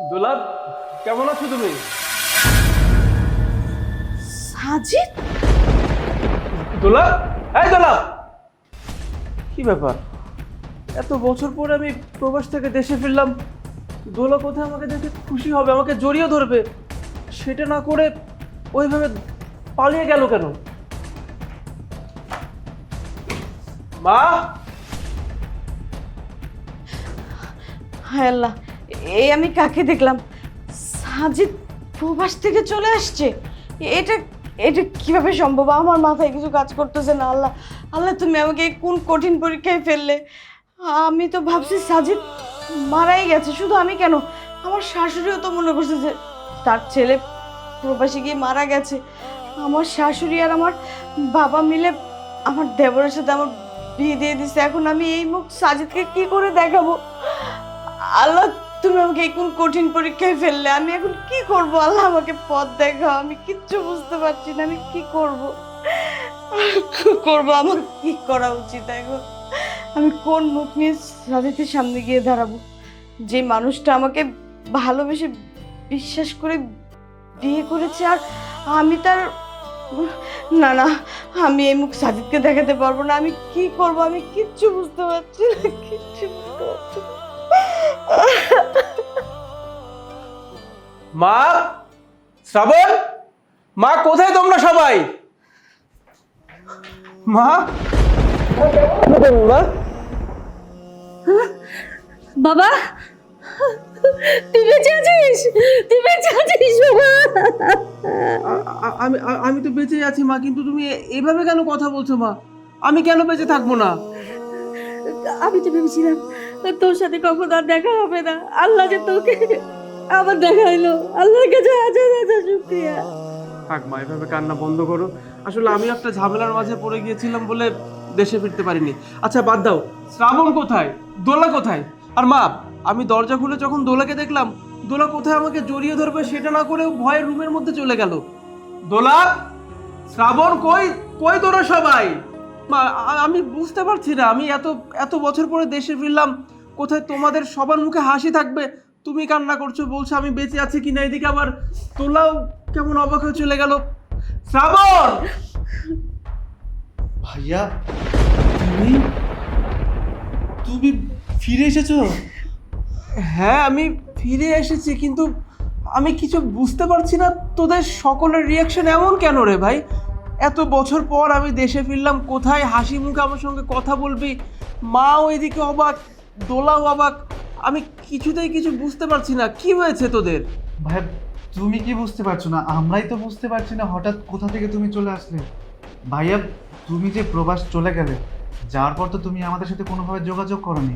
দোলাপ, কেমন আছো তুমি? সাজিদ, দোলাপ, এই দোলাপ, কি ব্যাপার? এত বছর পরে আমি প্রবাস থেকে দেশে ফিরলাম। দোলা কোথায় আমাকে দেখে খুশি হবে, আমাকে জড়িয়ে ধরবে, সেটা না করে ওইভাবে পালিয়ে গেল কেন? মা! হায় আল্লাহ, এই আমি কাকে দেখলাম? সাজিদ প্রবাস থেকে চলে আসছে। এটা এটা কিভাবে সম্ভব? আমার মাথায় কিছু কাজ করতেছে না। আল্লাহ, আল্লাহ, তুমি আমাকে এই কোন কঠিন পরীক্ষায় ফেললে? আমি তো ভাবছি সাজিদ মারাই গেছে। শুধু আমি কেন, আমার শাশুড়িও তো মনে করছে যে তার ছেলে প্রবাসে গিয়ে মারা গেছে। আমার শাশুড়ি আর আমার বাবা মিলে আমার দেবরের সাথে আমার বিয়ে দিয়ে দিছে। এখন আমি এই মুখ সাজিদকে কি করে দেখাবো? আল্লাহ, তুমি আমাকে এই কোন কঠিন পরীক্ষায় ফেললে? আমি এখন কি করব? আল্লাহ, আমাকে পথ দেখাও। আমি কিচ্ছু বুঝতে পারছি না, আমি কি করব? আমার কি করা উচিত এখন? আমি কোন মুখ নিয়ে সাজিদের সামনে গিয়ে দাঁড়াবো? যে মানুষটা আমাকে ভালোবেসে বিশ্বাস করে বিয়ে করেছে, আর আমি তার... না না, আমি এই মুখ সাজিদকে দেখাতে পারবো না। আমি কি করব? আমি কিচ্ছু বুঝতে পারছি না, কিচ্ছু বুঝতে পারছি না। মা! শ্রাবণ! মা, কোথায় তোমরা সবাই? মা! মা! বাবা, তুই বেঁচে আছিস? তুই বেঁচে আছিস বাবা? আমি আমি তো বেঁচে আছি মা, কিন্তু তুমি এভাবে কেন কথা বলছো মা? আমি কেন বেঁচে থাকবো না? আমি তো ভেবেছিলাম তোর সাথে কখনো আর দেখা হবে না। আল্লাহ যে তোকে আবার দেখাইলো, আল্লাহর কাছে হাজার হাজার শুকরিয়া। থাক মা, এভাবে কান্না বন্ধ করো। আসলে আমি একটা ঝামেলার মাঝে পড়ে গিয়েছিলাম বলে দেশে ফিরতে পারিনি। আচ্ছা বাদ দাও, শ্রাবণ কোথায়, দোলা কোথায়? আর মা, আমি দরজা খুলে যখন দোলাকে দেখলাম, দোলা কোথায় আমাকে জড়িয়ে ধরবে সেটা না করে ভয়ের রুমের মধ্যে চলে গেল। দোলা, শ্রাবণ, কই কই তোরা সবাই? মা, আমি বুঝতে পারছি না, আমি এত এত বছর পরে দেশে ফিরলাম, কোথায় তোমাদের সবার মুখে হাসি থাকবে, তুমি কান্না করছো, বলছো আমি বেঁচে আছি কিনা, এদিকে আবার তোলাও কেমন অবাক হয়ে চলে গেল। শ্রাবণ! ভাইয়া, তুমি তুমি ফিরে এসেছো? হ্যাঁ, আমি ফিরে এসেছি, কিন্তু আমি কিছু বুঝতে পারছি না, তোদের সকলের রিয়াকশন এমন কেন রে ভাই? এত বছর পর আমি দেশে ফিরলাম, কোথায় হাসি মুখে আমার সঙ্গে কথা বলবি, মাও এদিকে অবাক, দোলাও অবাক, আমি কিছুতেই কিছু বুঝতে পারছি না, কি হয়েছে তোদের? ভাই, তুমি কি বুঝতে পারছো না? আমরাই তো বুঝতে পারছি না হঠাৎ কোথা থেকে তুমি চলে আসলে। ভাইয়া, তুমি যে প্রবাস চলে গেলে, যাওয়ার পর তো তুমি আমাদের সাথে কোনোভাবে যোগাযোগ করোনি।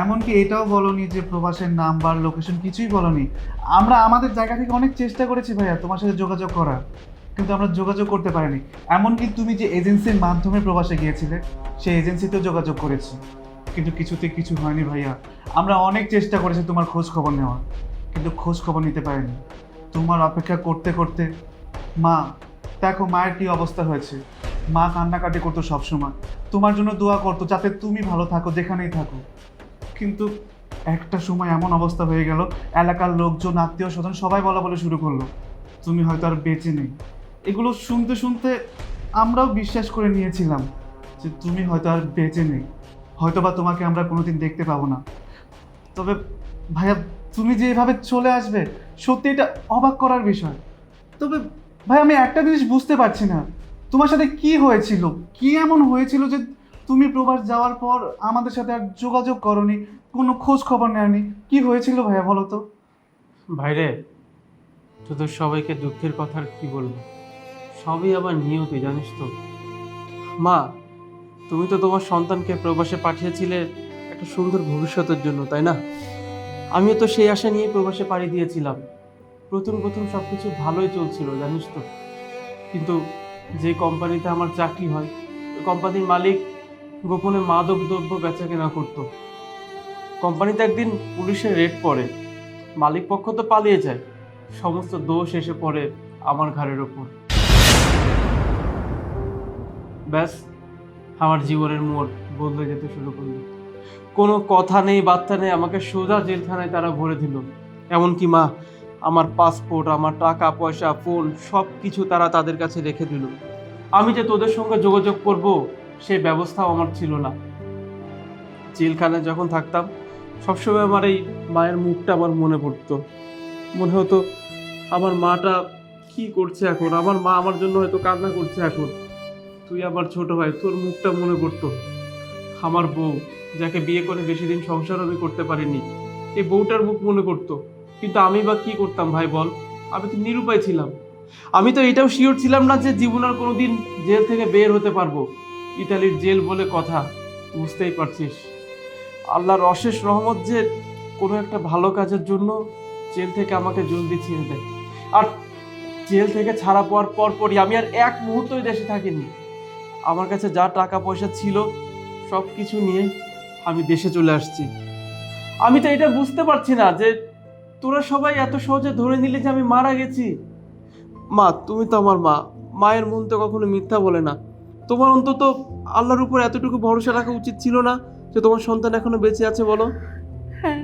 এমনকি এটাও বলোনি যে প্রবাসের নাম্বার, লোকেশন কিছুই বলোনি। আমরা আমাদের জায়গা থেকে অনেক চেষ্টা করেছি ভাইয়া তোমার সাথে যোগাযোগ করার, কিন্তু আমরা যোগাযোগ করতে পারিনি। এমনকি তুমি যে এজেন্সির মাধ্যমে প্রবাসে গিয়েছিলে, সেই এজেন্সিতেও যোগাযোগ করেছি, কিন্তু কিছুতে কিছু হয়নি ভাইয়া। আমরা অনেক চেষ্টা করেছি তোমার খোঁজ খবর নেওয়ার, কিন্তু খোঁজ খবর নিতে পারিনি। তোমার অপেক্ষা করতে করতে মা, দেখো মায়ের কি অবস্থা হয়েছে। মা কান্নাকাটি করতো সবসময়, তোমার জন্য দোয়া করতো যাতে তুমি ভালো থাকো যেখানেই থাকো। কিন্তু একটা সময় এমন অবস্থা হয়ে গেল, এলাকার লোকজন, আত্মীয় স্বজন সবাই বলা বলে শুরু করলো তুমি হয়তো আর বেঁচে নেই। এগুলো শুনতে শুনতে আমরাও বিশ্বাস করে নিয়েছিলাম যে তুমি হয়তো আর বেঁচে নেই, হয়তো বা তোমাকে আমরা কোনোদিন দেখতে পাবো না। তবে ভাইয়া, তুমি যে এভাবে চলে আসবে, সত্যি এটা অবাক করার বিষয়। তবে ভাই, আমি একটা জিনিস বুঝতে পারছি না, তোমার সাথে কি হয়েছিল, কি এমন হয়েছিল যে তুমি প্রবাস যাওয়ার পর আমাদের সাথে আর যোগাযোগ করনি, কোনো খোঁজ খবর নেওনি? কি হয়েছিল ভাইয়া, বলো তো। ভাইরে, তোদের সবাইকে দুঃখের কথা আর কি বলবো, সবই আবার নিয়তি, জানিস তো। মা, তুমি তো তোমার সন্তানকে প্রবাসে পাঠিয়েছিলে একটা সুন্দর ভবিষ্যতের জন্য, তাই না? আমিও তো সেই আশা নিয়ে প্রবাসে পাড়ি দিয়েছিলাম। প্রথম প্রথম সব কিছু ভালোই চলছিল, জানিস তো। কিন্তু যে কোম্পানিতে আমার চাকরি হয়, ওই কোম্পানির মালিক গোপনে মাদক দ্রব্য বেচা কেনা করতো। কোম্পানিতে একদিন পুলিশের রেড পড়ে, মালিক পক্ষ তো পালিয়ে যায়, সমস্ত দোষ এসে পড়ে আমার ঘাড়ের ওপর। ব্যাস, আমার জীবনের মোড় বদলে যেতে শুরু করলো। কোনো কথা নেই, বার্তা নেই, আমাকে সোজা জেলখানায় তারা ভরে দিল। এমনকি মা আমার পাসপোর্ট, আমার টাকা পয়সা, ফোন সব কিছু তারা তাদের কাছে রেখে দিল। আমি যে তোদের সঙ্গে যোগাযোগ করব সেই ব্যবস্থাও আমার ছিল না। জেলখানায় যখন থাকতাম সবসময় আমার এই মায়ের মুখটা আমার মনে পড়তো। মনে হতো আমার মাটা কি করছে এখন, আমার মা আমার জন্য হয়তো কান্না করছে এখন। তুই আমার ছোট ভাই, তোর মুখটা মনে পড়তো। আমার বউ, যাকে বিয়ে করে বেশি দিন সংসার আমি করতে পারিনি, এই বউটার মুখ মনে পড়তো। কিন্তু আমি বা কি করতাম ভাই বল? আমি তো নিরুপায় ছিলাম। আমি তো এটাও শিওর ছিলাম না যে জীবন আর কোনোদিন জেল থেকে বের হতে পারবো। ইতালির জেল বলে কথা, বুঝতেই পারছিস। আল্লাহর অশেষ রহমত যে কোনো একটা ভালো কাজের জন্য জেল থেকে আমাকে জলদি ছেড়ে দেয়। আর জেল থেকে ছাড়া পাওয়ার পরপরই আমি আর এক মুহূর্তই দেশে থাকিনি। আমার কাছে যা টাকা পয়সা ছিল সব কিছু নিয়ে আমি দেশে চলে আসছি। আমি তো এটা বুঝতে পারছি না যে তোরা সবাই এত সহজে ধরে নিলে যে আমি মারা গেছি। মা, তুমি তো আমার মা, মায়ের মন তো কখনো মিথ্যা বলে না। তোমার অন্তত আল্লাহর উপর এতটুকু ভরসা রাখা উচিত ছিল না যে তোমার সন্তান এখনো বেঁচে আছে? বলো। হ্যাঁ,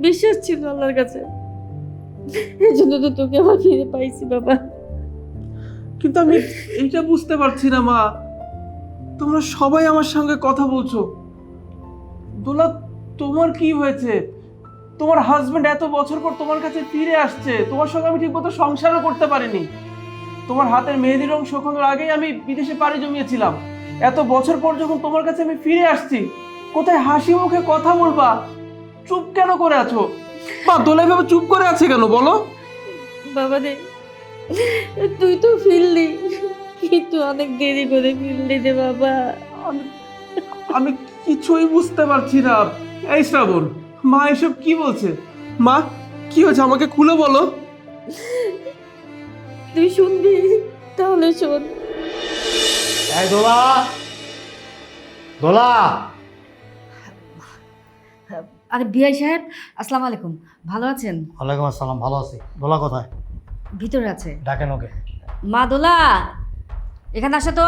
বিশ্বাস ছিল আল্লাহর কাছে, এই জন্য তো তোকে আবার ফিরে পাইছি বাবা। কিন্তু আমি এইটা বুঝতে পারছি না মা, তোমরা সবাই আমার সঙ্গে কথা বলছো। দোলা, তোমার কি হয়েছে? তোমার হাজবেন্ড এত বছর পর তোমার কাছে ফিরে আসছে, তোমার সঙ্গে আমি ঠিকমতো সংসারও করতে পারিনি। তোমার হাতের মেহেদির রং শুকানোর আগেই আমি বিদেশে পাড়ি জমিয়েছিলাম। এত বছর পর যখন তোমার কাছে আমি ফিরে আসছি, কোথায় হাসি মুখে কথা বলবা? চুপ কেন করে আছো? মা, দোলা এভাবে চুপ করে আছে কেন বলো? বাবা রে, তুই তো ফিরলি, কিন্তু অনেক দেরি করে ফিরলি রে বাবা। আমি কিছুই বুঝতে পারছি না। এই শ্রাবণ, মা এসব কি বলছে? মা, কি হয়েছে আমাকে খুলে বলো। তুই শুনবি? তাহলে শোন। এই দোলা, দোলা। আরে বিআই সাহেব, আসসালামু আলাইকুম, ভালো আছেন? ওয়ালাইকুম আসসালাম, ভালো আছি। দোলা কোথায়? ভিতরে আছে। ডাকেন ওকে। মা দোলা, এখানে আসো তো।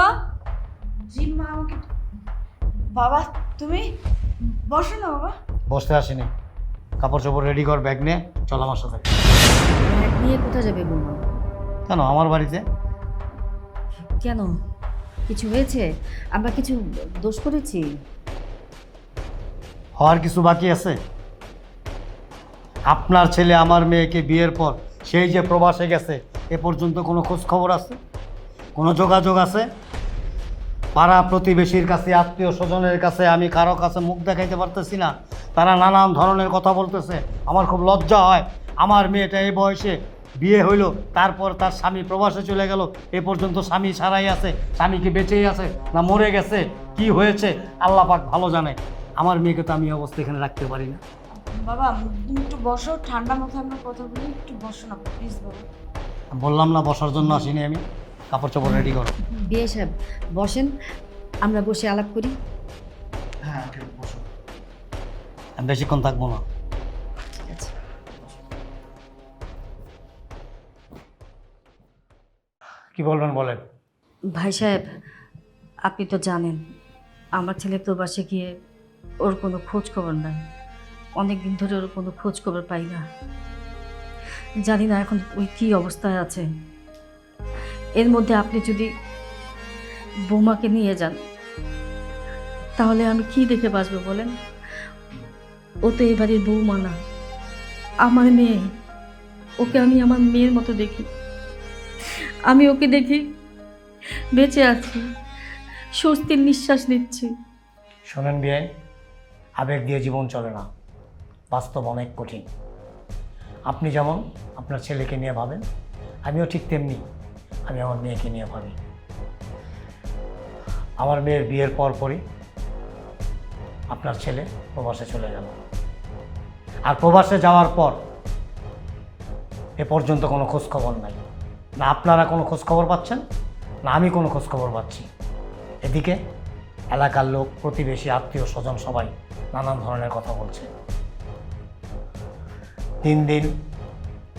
জি মা, আমাকে বাবা, তুমি বসো না বাবা। বসতে আসিনি, কাপড় চোপড় রেডি কর, ব্যাগ নিয়ে চল আমার সাথে। ব্যাগ নিয়ে কোথায় যাবে বৌমা? কেন আমার বাড়িতে? কেন, কিছু হয়েছে? আমরা কিছু দোষ করেছি? হওয়ার কিছু বাকি আছে? আপনার ছেলে আমার মেয়েকে বিয়ের পর সেই যে প্রবাসে গেছে, এ পর্যন্ত কোনো খোঁজ খবর আছে? কোনো যোগাযোগ আছে? পাড়া প্রতিবেশীর কাছে, আত্মীয় স্বজনের কাছে আমি কারো কাছে মুখ দেখাইতে পারতেছি না। তারা নানান ধরনের কথা বলতেছে। আমার খুব লজ্জা হয়। আমার মেয়েটা এই বয়সে বিয়ে হইল, তারপর তার স্বামী প্রবাসে চলে গেল, এ পর্যন্ত স্বামী ছাড়াই আছে। স্বামী কি বেঁচেই আছে না মরে গেছে, কি হয়েছে আল্লাহ পাক ভালো জানে। আমার মেয়েকে তো আমি এই অবস্থা এখানে রাখতে পারি না। বাবা, তুমি একটু বসো, ঠান্ডা মাথায় আমরা কথা বলি, একটু বসো না প্লিজ বাবা। বললাম না বসার জন্য আসিনি আমি। কাপড় চোপড় রেডি করো। বিআই সাহেব বসেন, আমরা বসে আলাপ করি। হ্যাঁ, বসো। আমি বেশিক্ষণ থাকবো না। ঠিক আছে। কি বলবেন বলেন। ভাই সাহেব, আপনি তো জানেন আমার ছেলে প্রবাসে গিয়ে ওর কোনো খোঁজ খবর নাই। অনেক দিন ধরে ওর কোনো খোঁজ খবর পাই না। জানি না এখন ওই কী অবস্থায় আছে। এর মধ্যে আপনি যদি বৌমাকে নিয়ে যান, তাহলে আমি কি দেখে বাঁচবো বলেন? ও তো এই বাড়ির বৌমা না, আমার মেয়ে। ওকে আমি আমার মেয়ের মতো দেখি। আমি ওকে দেখি বেঁচে আছি, স্বস্তির নিঃশ্বাস নিচ্ছি। শোনেন বিয়ে, আবেগ দিয়ে জীবন চলে না, বাস্তব অনেক কঠিন। আপনি যেমন আপনার ছেলেকে নিয়ে ভাবেন, আমিও ঠিক তেমনি আমি আমার মেয়েকে নিয়ে ভাবি। আমার মেয়ের বিয়ের পরই আপনার ছেলে প্রবাসে চলে গেল। আর প্রবাসে যাওয়ার পর এ পর্যন্ত কোনো খোঁজ খবর নাই। না আপনারা কোনো খোঁজ খবর পাচ্ছেন, না আমি কোনো খোঁজ খবর পাচ্ছি। এদিকে এলাকার লোক, প্রতিবেশী, আত্মীয় স্বজন সবাই নানান ধরনের কথা বলছে। দিন দিন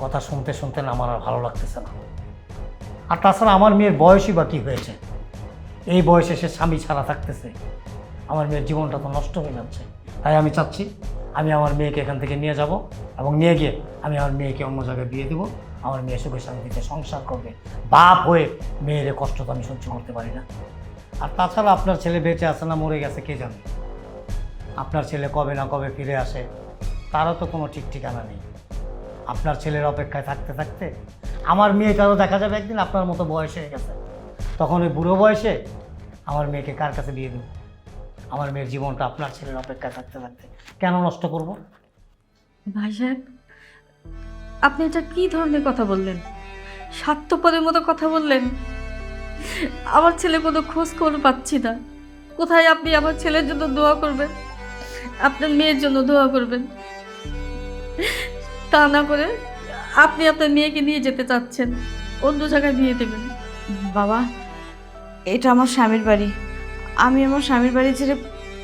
কথা শুনতে শুনতে না আমার আর ভালো লাগতেছে না। আর তাছাড়া আমার মেয়ের বয়সই বা কী হয়েছে? এই বয়সে সে স্বামী ছাড়া থাকতেছে। আমার মেয়ের জীবনটা তো নষ্ট হয়ে যাচ্ছে। তাই আমি চাচ্ছি আমি আমার মেয়েকে এখান থেকে নিয়ে যাব এবং নিয়ে গিয়ে আমি আমার মেয়েকে অন্য জায়গায় বিয়ে দেবো। আমার মেয়ে সুখে শান্তিতে সংসার করবে। বাপ হয়ে মেয়ের কষ্ট তো আমি সহ্য করতে পারি না। আর তাছাড়া আপনার ছেলে বেঁচে আছে না মরে গেছে কে জানে। আপনার ছেলে কবে না কবে ফিরে আসে তারও তো কোনো ঠিক ঠিকানা নেই। আপনার ছেলের অপেক্ষায় থাকতে থাকতে আমার মেয়েটারও দেখা যাবে একদিন আপনার মতো বয়স হয়ে গেছে। তখন ওই বুড়ো বয়সে আমার মেয়েকে কার কাছে দিয়ে দেব? আমার মেয়ের জীবনটা আপনার ছেলের অপেক্ষায় থাকতে থাকতে কেন নষ্ট করব? ভাই সাহেব, আপনি এটা কি ধরনের কথা বললেন? স্বার্থপরের মতো কথা বললেন। আমার ছেলে কোনো খোঁজ খবর পাচ্ছি না। কোথায় আপনি আমার ছেলের জন্য দোয়া করবেন, আপনার মেয়ের জন্য দোয়া করবেন, তা না করে আপনি আপনার মেয়েকে নিয়ে যেতে চাচ্ছেন, অন্য জায়গায় বিয়ে দেবেন। বাবা, এটা আমার স্বামীর বাড়ি। আমি আমার স্বামীর বাড়ি ছেড়ে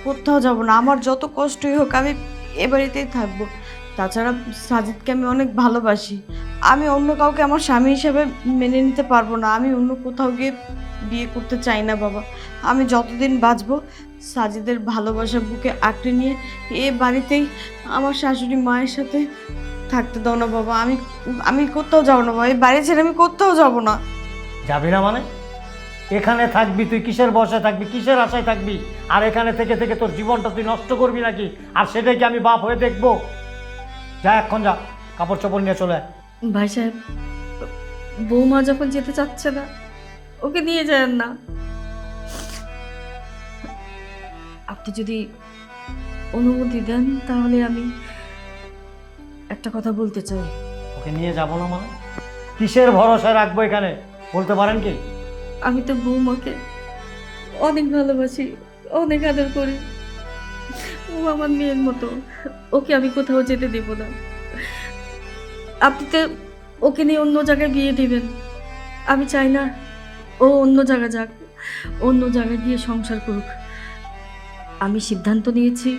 কোথাও যাব না। আমার যত কষ্টই হোক আমি এ বাড়িতেই থাকবো। তাছাড়া সাজিদকে আমি অনেক ভালোবাসি। আমি অন্য কাউকে আমার স্বামী হিসেবে মেনে নিতে পারবো না। আমি অন্য কোথাও গিয়ে বিয়ে করতে চাই না বাবা। আমি যতদিন বাঁচবো সাজিদের ভালোবাসা বুকে আঁকড়ে নিয়ে এ বাড়িতেই আমার শাশুড়ি মায়ের সাথে থাকতে দাও না বাবা। আমি কোথাও যাবো না বাবা। এই বাড়ি ছেড়ে আমি কোথাও যাবো না। যাবি না মানে? এখানে থাকবি তুই কিসের বসে থাকবি, কিসের আশায় থাকবি? আর এখানে থেকে থেকে তোর জীবনটা তুই নষ্ট করবি নাকি? আর সেটাই কি আমি বাপ হয়ে দেখবো? যা এখন যা, কাপড় চোপড় নিয়ে চলে আয়। ভাই সাহেব, বৌমা যখন যেতে চাচ্ছে না, ওকে নিয়ে যান না। আপনি যদি অনুমতি দেন তাহলে আমি একটা কথা বলতে চাই। ওকে নিয়ে যাবো না মানে? কিসের ভরসা রাখবো এখানে বলতে পারেন কি? আমি তো বৌমাকে অনেক ভালোবাসি, অনেক আদর করি। ও আমার মেয়ের মতো, ওকে আমি কোথাও যেতে দেব না। আপনি তো ওকে নিয়ে অন্য জায়গায় বিয়ে দেবেন। আমি চাই না ও অন্য জায়গায় যাক, অন্য জায়গায় গিয়ে সংসার করুক। আমি সিদ্ধান্ত নিয়েছি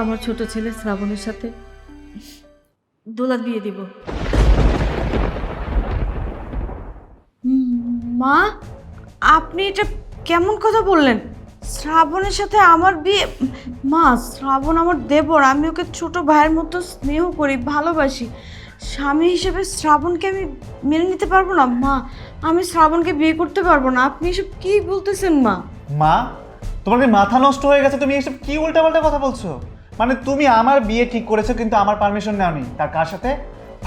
আমার ছোট ছেলে শ্রাবণের সাথে দোলার বিয়ে দেব। মা, আপনি এটা কেমন কথা বললেন? শ্রাবণের সাথে আমার বিয়ে? মা, শ্রাবণ আমার দেবর। আমি ওকে ছোট ভাইয়ের মতো স্নেহ করি, ভালোবাসি। স্বামী হিসেবে শ্রাবণকে আমি মেনে নিতে পারবো না মা। আমি শ্রাবণকে বিয়ে করতে পারবো না। আপনি এসব কি বলতেছেন মা? মা, তোমার কি মাথা নষ্ট হয়ে গেছে? তুমি এসব কি উল্টাপাল্টা কথা বলছো? মানে তুমি আমার বিয়ে ঠিক করেছো কিন্তু আমার পারমিশন নেওনি। তার কার সাথে?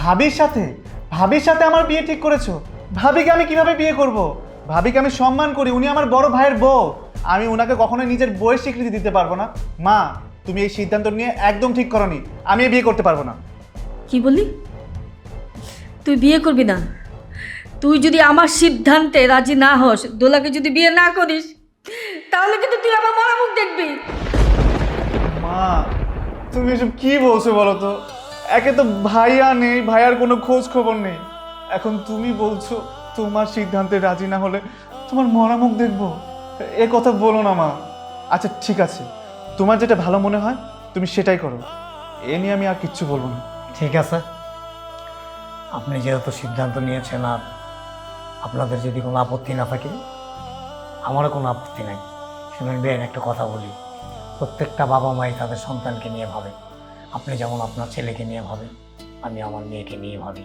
ভাবির সাথে। ভাবির সাথে আমার বিয়ে ঠিক করেছো। ভাবিকে আমি কিভাবে বিয়ে করব? ভাবিকে আমি সম্মান করি, উনি আমার বড় ভাইয়ের বউ। আমি ওনাকে কখনোই নিজের বউয়ের স্বীকৃতি দিতে পারবো না। মা, তুমি এই সিদ্ধান্ত নিয়ে একদম ঠিক করোনি। আমি এই বিয়ে করতে পারবো না। কি বললি? তুই বিয়ে করবি না? তুই যদি আমার সিদ্ধান্তে রাজি না হস, দোলাকে যদি বিয়ে না করিস, তাহলে কিন্তু তুই আমার মরা মুখ দেখবি। মা, তুমি এসব কি বলছো বলো তো? একে তো ভাইয়া নেই, ভাইয়ার কোনো খোঁজ খবর নেই। এখন তুমি বলছো তোমার সিদ্ধান্তে রাজি না হলে তোমার মরা মুখ দেখবো? এ কথা বলো না মা। আচ্ছা ঠিক আছে, তোমার যেটা ভালো মনে হয় তুমি সেটাই করো। এ নিয়ে আমি আর কিচ্ছু বলবো না। ঠিক আছে, আপনি যেহেতু সিদ্ধান্ত নিয়েছেন আর আপনাদের যদি কোনো আপত্তি না থাকে, আমারও কোনো আপত্তি নাই। শুনুন বেন, একটা কথা বলি। প্রত্যেকটা বাবা মাই তাদের সন্তানকে নিয়ে ভাবে। আপনি যেমন আপনার ছেলেকে নিয়ে ভাবেন, আমি আমার মেয়েকে নিয়ে ভাবি।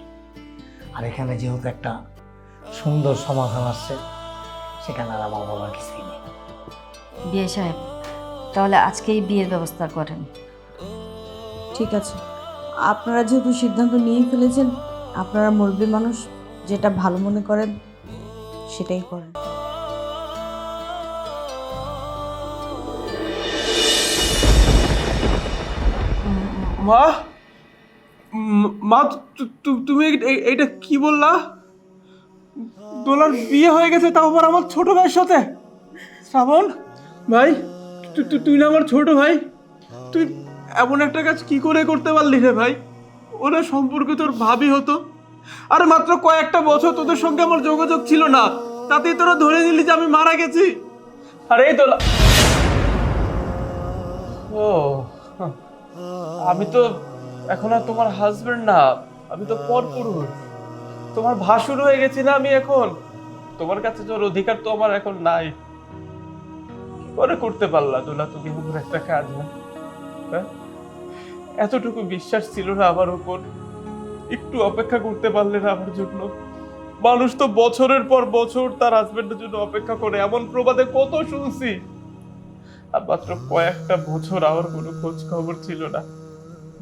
আর এখানে যেহেতু একটা সুন্দর সমাধান আসছে, সেখানে আর আমার বলার কিছুই নেই। বিয়ে সাহেব, তাহলে আজকেই বিয়ের ব্যবস্থা করেন। ঠিক আছে, আপনারা যেহেতু সিদ্ধান্ত নিয়েই ফেলেছেন, আপনারা মুরব্বী মানুষ, যেটা ভালো মনে করেন সেটাই করেন। মা, মা, তুমি এইটা কি বললা? দোলার বিয়ে হয়ে গেছে, তাও আবার আমার ছোট ভাইয়ের সাথে? শ্রাবণ ভাই, তুই না আমার ছোট ভাই, তুই এমন একটা কাজ কি করে করতে পারলি রে ভাই? ওরা সম্পর্কে তোর ভাবি হতো। আরে মাত্র কয়েকটা বছর তোদের সঙ্গে আমার যোগাযোগ ছিল না, তাতেই তোরা ধরে নিলি যে আমি মারা গেছি। আরে এই দোলা, ও আমি তো এখন আর তোমার হাজবেন্ড না, আমি তো পরপুরুষ। তোমার ভাসুর হয়ে গেছি না আমি এখন। তোমার কাছে যাওয়ার অধিকার তো আমার এখন নাই। কি করে করতে পারলা দোলা তুমি এমন একটা কাজ? না হ্যাঁ? এতটুকু বিশ্বাস ছিল না আমার উপর? একটু অপেক্ষা করতে পারলে না আমার জন্য? মানুষ তো বছরের পর বছর তার হাজবেন্ডের জন্য অপেক্ষা করে, এমন প্রবাদে কত শুনছি। আর মাত্র কয়েকটা বছর আমার কোনো খোঁজ খবর ছিল না,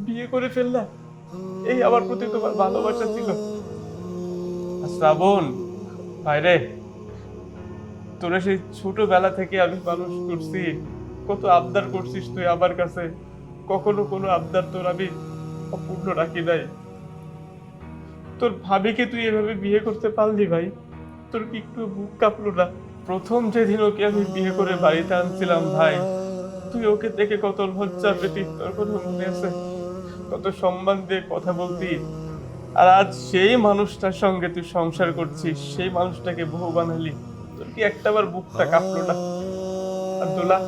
বিয়ে করে ফেললা। এই আমার প্রতি তোমার ভালোবাসা ছিল? আর শ্রাবণ ভাইরে, তোরা সেই ছোটবেলা থেকে আমি মানুষ করছি, কত আবদার করছিস তুই আমার কাছে, কখনো কোনো আবদার তোর আমি অপূর্ণ রাখি নাই। তোর ভাবিকে তুই এভাবে বিয়ে করতে পারলি ভাই? তোর কি একটু বুক কাঁপলো না? প্রথম যেদিন ওকে আমি বিয়ে করে বাড়িতে আনছিলাম ভাই, তুই ওকে দেখে কত লজ্জা পেতি, তোর কথা মনে আছে? কত সম্মান দিয়ে কথা বলতি। আর আজ সেই মানুষটার সঙ্গে তুই সংসার করছিস, সেই মানুষটাকে বউ বানালি, তোর কি একটাবার বুকটা কাঁপলো না? আর দোলা,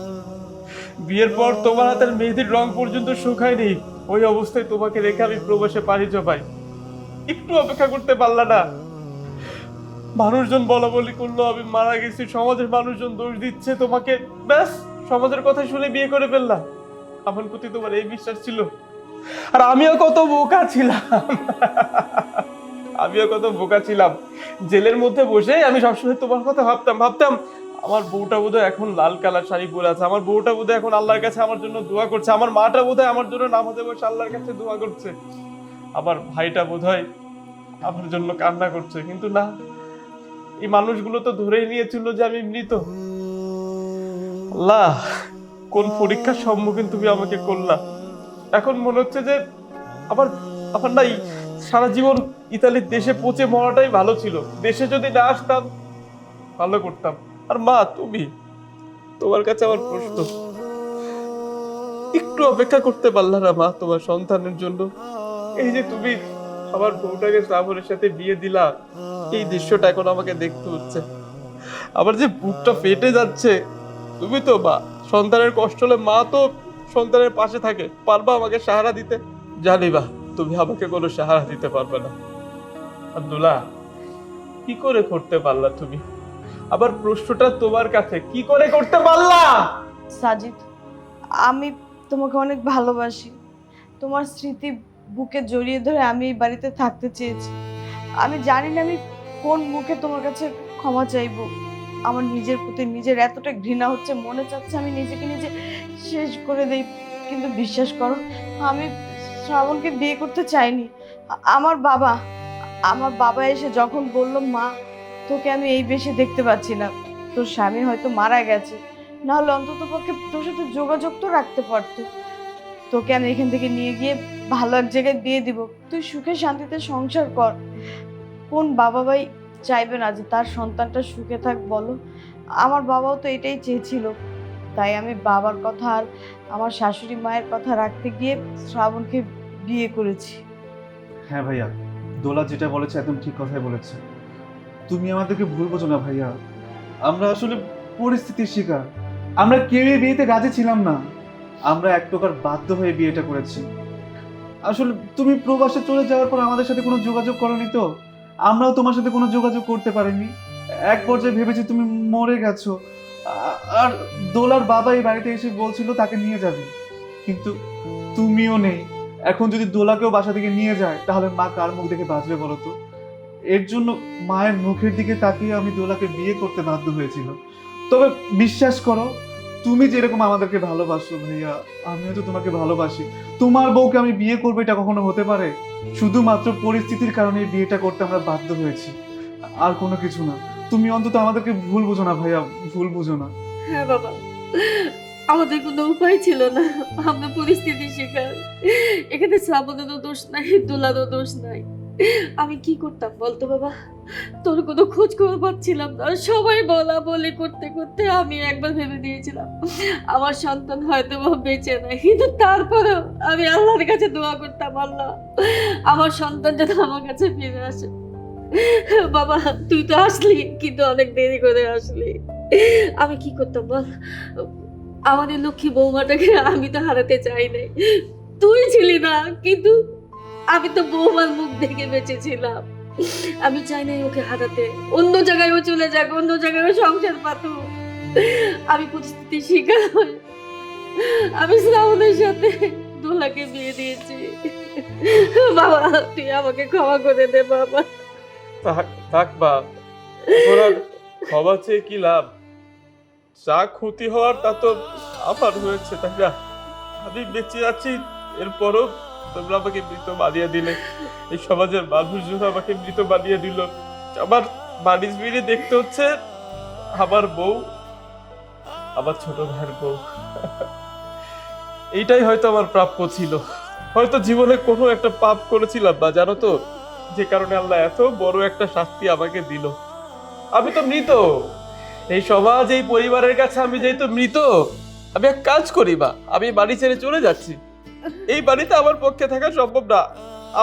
বিয়ের পর তোমার হাতের মেহেদির রং পর্যন্ত শুকায়নি, ওই অবস্থায় তোমাকে রেখে আমি প্রবাসে পাড়ি জমাই। একটু অপেক্ষা করতে পারলা না? মানুষজন বলা বলি করলো আমি মারা গেছি, সমাজের মানুষজন দোষ দিচ্ছে তোমাকে, ব্যাস সমাজের কথা শুনে বিয়ে করে ফেললা। আমার প্রতি তোমার এই বিশ্বাস ছিল? আর আমিও কত বোকা ছিলাম, আমিও কত বোকা ছিলাম। জেলের মধ্যে বসে আমি সবসময় তোমার কথা ভাবতাম আমার বউটা বোধহয় এখন লাল কালার শাড়ি পরে আছে, আমার বউটা বোধহয় এখন আল্লাহর কাছে আমার জন্য দোয়া করছে, আমার মাটা বোধহয় আমার জন্য নামাজে বসে আল্লাহর কাছে দোয়া করছে, আমার ভাইটা বোধহয় আমার জন্য কান্না করছে। কিন্তু না, এই মানুষগুলো তো ধরেই নিয়েছিল যে আমি মৃত। আল্লাহ, কোন পরীক্ষার সম্মুখীন তুমি আমাকে করলা। এখন মনে হচ্ছে যে আমার আমার না সারা জীবন ইতালির দেশে পচে মরাটাই ভালো ছিল, দেশে যদি না আসতাম ভালো করতাম। আর মা, তুমি, তোমার কাছে আমার প্রশ্ন, একটু অপেক্ষা করতে পারলা না মা তোমার সন্তানের জন্য? এই যে তুমি আমার বউটাকে শ্রাবণের সাথে বিয়ে দিলা, এই দৃশ্যটা এখন আমাকে দেখতে হচ্ছে, আমার যে বুকটা ফেটে যাচ্ছে। তুমি তো মা, সন্তানের কষ্ট হলে মা তো সন্তানের পাশে থাকে, পারবা আমাকে সাহারা দিতে? জানি বা তুমি আমাকে কোনো সাহারা দিতে পারবে না। আব্দুল্লাহ, কি করে করতে পারলা তুমি? আবার প্রশ্নটা তোমার কাছে, কি করে করতে পারলা? সাজিদ, আমি তোমাকে অনেক ভালোবাসি। তোমার স্মৃতি বুকে জড়িয়ে ধরে আমি এই বাড়িতে থাকতে চেয়েছি। আমি জানি না আমি কোন মুখে তোমার কাছে ক্ষমা চাইবো। আমার নিজের প্রতি নিজের এতটা ঘৃণা হচ্ছে, মনে চাচ্ছে আমি নিজেকে নিজে শেষ করে দেই। কিন্তু বিশ্বাস করো, আমি শ্রাবণকে বিয়ে করতে চাইনি। আমার বাবা এসে যখন বলল, মা তোকে আমি এই বেশে দেখতে পাচ্ছি না, তোর স্বামী হয়তো মারা গেছে, না হলে অন্তত পক্ষে তোর সাথে যোগাযোগ তো রাখতে পারতো। তোকে আমি এখান থেকে নিয়ে গিয়ে ভালো এক জায়গায় বিয়ে দিব, তুই সুখে শান্তিতে সংসার কর। কোন বাবা ভাই চাইবে না যে তার সন্তানটা সুখে থাক বলো? আমার বাবাও তো এটাই চেয়েছিল। তাই আমি বাবার কথা আর আমার শাশুড়ি মায়ের কথা রাখতে গিয়ে শ্রাবণকে বিয়ে করেছি। হ্যাঁ ভাইয়া, দোলা যেটা বলেছে একদম ঠিক কথাই বলেছে। তুমি আমাদেরকে ভুল বোঝো না ভাইয়া, আমরা আসলে পরিস্থিতির শিকার। আমরা কেউই বিয়েতে রাজি ছিলাম না, আমরা এক প্রকার বাধ্য হয়ে বিয়েটা করেছি। আসলে তুমি প্রবাসে চলে যাওয়ার পর আমাদের সাথে কোনো যোগাযোগ করনি, তো আমরাও তোমার সাথে কোনো যোগাযোগ করতে পারিনি। এক পর্যায়ে ভেবেছি তুমি মরে গেছো। আর দোলার বাবা এই বাড়িতে এসে বলছিল তাকে নিয়ে যাবে, কিন্তু তুমিও নেই। এখন যদি দোলাকেও বাসা থেকে নিয়ে যায় তাহলে মা কার মুখ দেখে বাঁচবে বলো তো? এর জন্য মায়ের মুখের দিকে তাকিয়ে আমি দোলাকে বিয়ে করতে বাধ্য হয়েছিল। তবে বিশ্বাস করো, তুমি যেরকম আমাদেরকে ভালোবাসো ভাইয়া, আমিও তো তোমাকে ভালোবাসি। তোমার বউকে আমি বিয়ে করবো এটা কখনো হতে পারে? শুধুমাত্র পরিস্থিতির কারণে এই বিয়েটা করতে আমরা বাধ্য হয়েছি, আর কোনো কিছু না। তুমি অন্তত আমাদেরকে ভুল বুঝো না ভাইয়া, ভুল বুঝো না। হ্যাঁ বাবা, আমাদের কোনো উপায় ছিল না, আমরা পরিস্থিতির শিকার। এখানে শ্রাবণেরও দোষ নাই, দোলারও দোষ নাই। আমি কি করতাম বলতো বাবা? তোর কোনো খোঁজ খবর পাচ্ছিলাম না, সবাই বলা বলি করতে করতে আমি একবার ভেবে দিয়েছিলাম আমার সন্তান হয়তো বা বেঁচে নাই, কিন্তু তারপরেও আমি আল্লাহর কাছে দোয়া করতাম, আল্লাহ আমার সন্তান যেন আমার কাছে ফিরে আসে। বাবা তুই তো আসলি, কিন্তু অনেক দেরি করে আসলি। আমি কি করতাম বল? আমাদের লক্ষ্মী বৌমাটাকে আমি তো হারাতে চাই নাই, তুই ছিলি না, কিন্তু আমি তো বৌমার মুখ দেখে বেঁচেছিলাম। আমি চাই নাই ওকে হারাতে, অন্য জায়গায় ও চলে যাক, অন্য জায়গায় ও সংসার পাতুক। আমি পরিস্থিতির শিকার হয়ে আমি শ্রাবণের সাথে দোলাকে বিয়ে দিয়েছি। বাবা তুই আমাকে ক্ষমা করে দে বাবা। থাক থাক বা, এখন আর ক্ষমা চেয়ে কি লাভ? যা ক্ষতি হওয়ার তা তো আমার হয়েছে, তাই না? আমি বেঁচে আছি, এরপরও তোমরা আমাকে মৃত বানিয়ে দিলে। এই সমাজের মানুষজন আমাকে মৃত বানিয়ে দিল। আমার বাড়ির ফিরে দেখতে হচ্ছে আমার বউ, আমার ছোট ভাইয়ের বউ। এইটাই হয়তো আমার প্রাপ্য ছিল। হয়তো জীবনে কোনো একটা পাপ করেছিলাম বা, জানো তো, যে কারণে আল্লাহ এত বড় একটা শাস্তি আমাকে দিল। আমি তো মৃত, এই সমাজ এই পরিবারের কাছে আমি যেহেতু মৃত, আমি এক কাজ করি বা, আমি বাড়ি ছেড়ে চলে যাচ্ছি। এই বাড়িতে আমার পক্ষে থাকা সম্ভব না।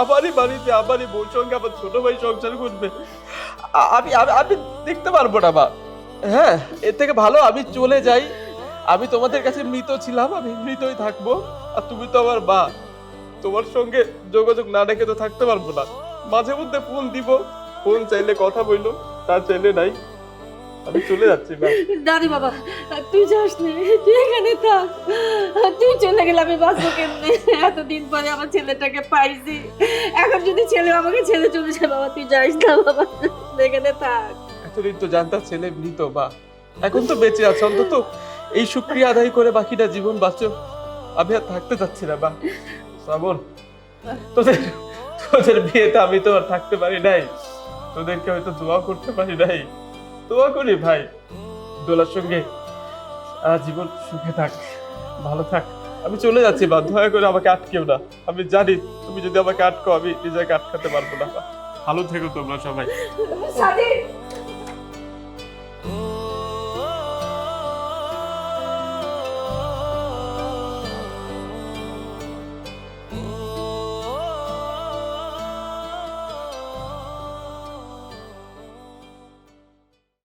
আমারই বাড়িতে আমারই বউর সঙ্গে আমার ছোট ভাই সংসার করবে, আমি আমি আমি দেখতে পারবো না বা। হ্যাঁ, এর থেকে ভালো আমি চলে যাই। আমি তোমাদের কাছে মৃত ছিলাম, আমি মৃতই থাকবো। আর তুমি তো আমার মা, তোমার সঙ্গে যোগাযোগ না রেখে তো থাকতে পারবো না। মাঝে মধ্যে ফোন দিব, ফোন চাইলে কথা বললো, তা চাইলে নাই। আমি চলে যাচ্ছি না। দাদি বাবা তুই যাস না, তুই এখানে থাক। তুই চলে গেলে আমি বাঁচবো কেমনে? এতদিন পরে আমার ছেলেটাকে পাইছি, এখন যদি ছেলে আমাকে ছেড়ে চলে যায়, বাবা তুই যাস না বাবা, এখানে থাক। এতদিন তো জানতাম ছেলে মৃত বা, এখন তো বেঁচে আছে, অন্তত এই শুকরিয়া আদায় করে বাকিটা জীবন বাঁচো। আমি আর থাকতে চাচ্ছি না বা। শ্রাবণ, তোদের তোদের বিয়েতে আমি তো আর থাকতে পারি নাই, তোদেরকে হয়তো দোয়া করতে পারি নাই। দোয়া করি ভাই, দোলার সঙ্গে জীবন সুখে থাক, ভালো থাক। আমি চলে যাচ্ছি বা, দয়া করে আমাকে আটকেও না। আমি জানি তুমি যদি আমাকে আটকো, আমি নিজেকে আটকাতে পারবো না। ভালো থেকো তোমরা সবাই। সাদিক